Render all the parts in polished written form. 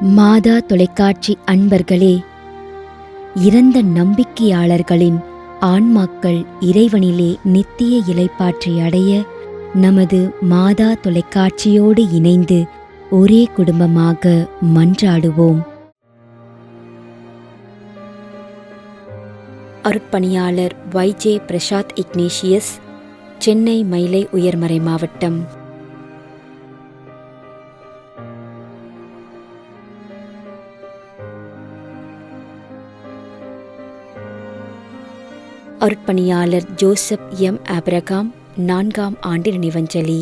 மாதா தொலைக்காட்சி அன்பர்களே, இறந்த நம்பிக்கையாளர்களின் ஆன்மாக்கள் இறைவனிலே நித்திய இளைப்பாற்றி அடைய நமது மாதா தொலைக்காட்சியோடு இணைந்து ஒரே குடும்பமாக மன்றாடுவோம். அருட்பணியாளர் வைஜே பிரசாத் இக்னேஷியஸ், சென்னை மயிலை உயர்மறை மாவட்டம். அருட்பணியாளர் ஜோசப் எம் ஆபிரகாம், 4ஆம் ஆண்டு நினைவஞ்சலி.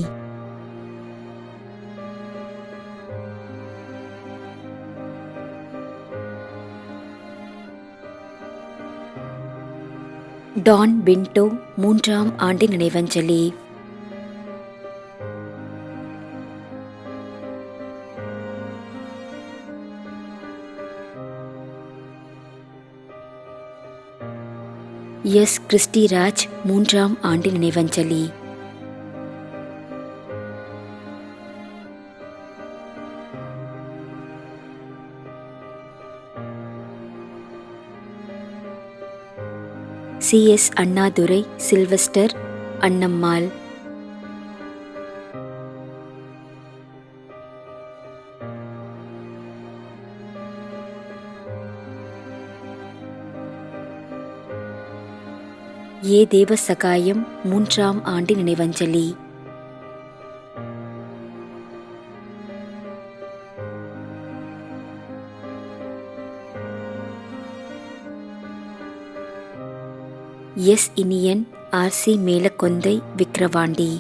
டான் பின்டோ, 3ஆம் ஆண்டு நினைவஞ்சலி. எஸ் கிறிஸ்டிராஜ், 3ஆம் ஆண்டு நினைவஞ்சலி. CS. Annadurai, Sylvester, Annammal. A Devasagayam, 3ஆம் ஆண்டு நினைவஞ்சலி. S Iniyan, RC. Melakkondai, Vikravandi.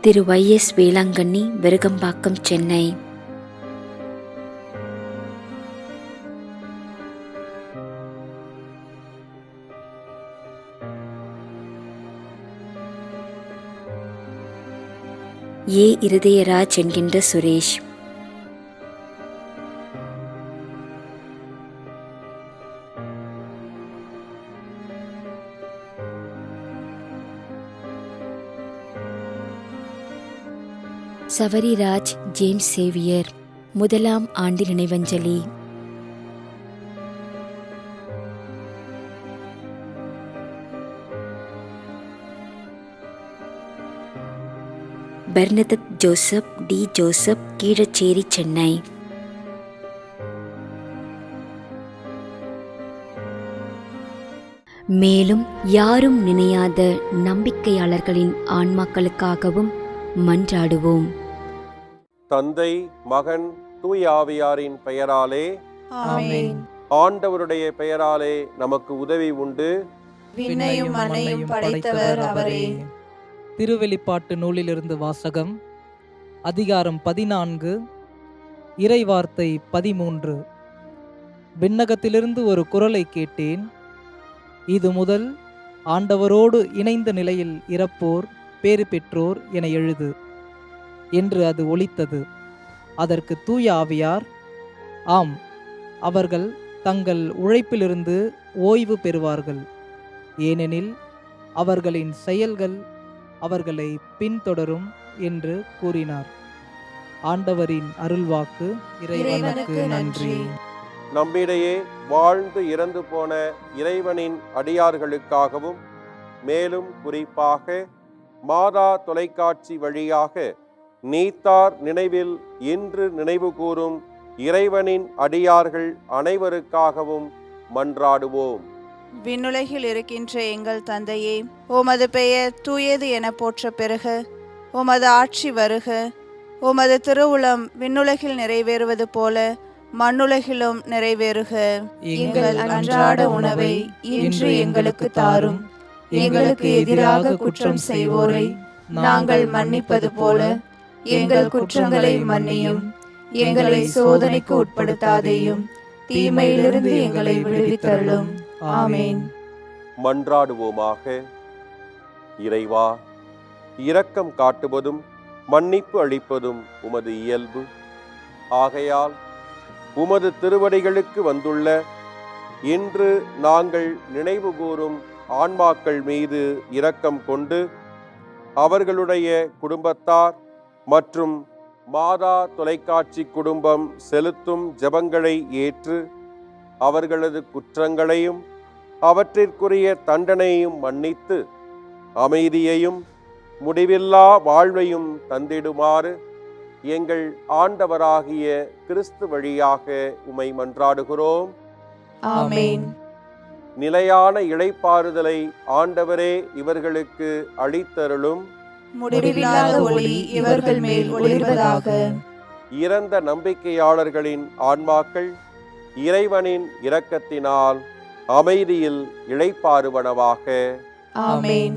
Thiru Y.S. Velankanni, Virugambakkam, Chennai. A Irudayaraj என்கின்ற சுரேஷ். சவரிராஜ் ஜேம்ஸ் சேவியர், 1ஆம் ஆண்டு நினைவஞ்சலி. Bernadette Joseph, T. Joseph, Keezhacheri, Chennai. மேலும் யாரும் நினையாத நம்பிக்கையாளர்களின் ஆன்மாக்களுக்காகவும் மன்றாடுவோம். தந்தை, மகன், தூய ஆவியாரின் பெயராலே ஆமென். ஆண்டவருடைய பெயராலே நமக்கு உதவி உண்டு. விண்ணையும் மண்ணையும் படைத்தவர் அவரே. திருவெளிப்பாட்டு நூலிலிருந்து வாசகம். அதிகாரம் 14, இறைவார்த்தை 13. விண்ணகத்திலிருந்து ஒரு குரலை கேட்டேன். இது முதல் ஆண்டவரோடு இணைந்த நிலையில் இறப்போர் பேறு பெற்றோர் என எழுது என்று அது ஒலித்தது. அதற்கு தூய ஆவியார், ஆம், அவர்கள் தங்கள் உழைப்பிலிருந்து ஓய்வு பெறுவார்கள், ஏனெனில் அவர்களின் செயல்கள் அவர்களை பின்தொடரும் என்று கூறினார். ஆண்டவரின் அருள்வாக்கு. இறைவனுக்கு நன்றி. நம்மிடையே வாழ்ந்து இறந்து போன இறைவனின் அடியார்களுக்காகவும், மேலும் குறிப்பாக மாதா தொலைக்காட்சி வழியாக நீத்தார் நினைவில் இன்று நினைவு கூறும் இறைவனின் அடியார்கள் அனைவருக்காகவும் மன்றாடுவோம். விண்ணுலகில் இருக்கின்ற எங்கள் தந்தையே, உமது பெயர் தூயது என போற்ற பெறுக. உமது ஆட்சி வருக. உமது திருவுளம் விண்ணுலகில் நிறைவேறுவது போல மண்ணுலகிலும் நிறைவேறுக. எங்கள் அன்றாட உணவை இன்று எங்களுக்கு தாரும். எங்களுக்கு எதிராக குற்றம் செய்வோரை நாங்கள் மன்னிப்பது போல எங்கள் குற்றங்களை மன்னியும். எங்களை சோதனைக்கு உட்படுத்தாதேயும், தீமையிலிருந்து எங்களை விடுவித்தருளும். ஆமென். மன்றாடுவோமாக. இறைவா, இரக்கம் காட்டுவதும் மன்னிப்பு அளிப்பதும் உமது இயல்பு. ஆகையால் உமது திருவடிகளுக்கு வந்துள்ள இன்று நாங்கள் நினைவுகூரும் ஆன்மாக்கள் மீது இரக்கம் கொண்டு அவர்களுடைய குடும்பத்தார் மற்றும் மாதா தொலைக்காட்சி குடும்பம் செலுத்தும் ஜெபங்களை ஏற்று அவர்களது குற்றங்களையும் அவற்றிற்குரிய தண்டனையும் மன்னித்து அமைதியையும் முடிவில்லா வாழ்வையும் தந்திடுமாறு எங்கள் ஆண்டவராகிய கிறிஸ்து வழியாக உம்மை மன்றாடுகிறோம். ஆமென். நிலையான இளைப்பாறுதலை ஆண்டவரே இவர்களுக்கு அளித்தருளும். முடிவில்லாத ஒளி இவர்கள் மேல் ஒளிர்வதாக. இறந்த நம்பிக்கையாளர்களின் ஆன்மாக்கள் இறைவனின் இரக்கத்தினால் அமைதியில் இளைப்பாறுவனவாக. ஆமென்.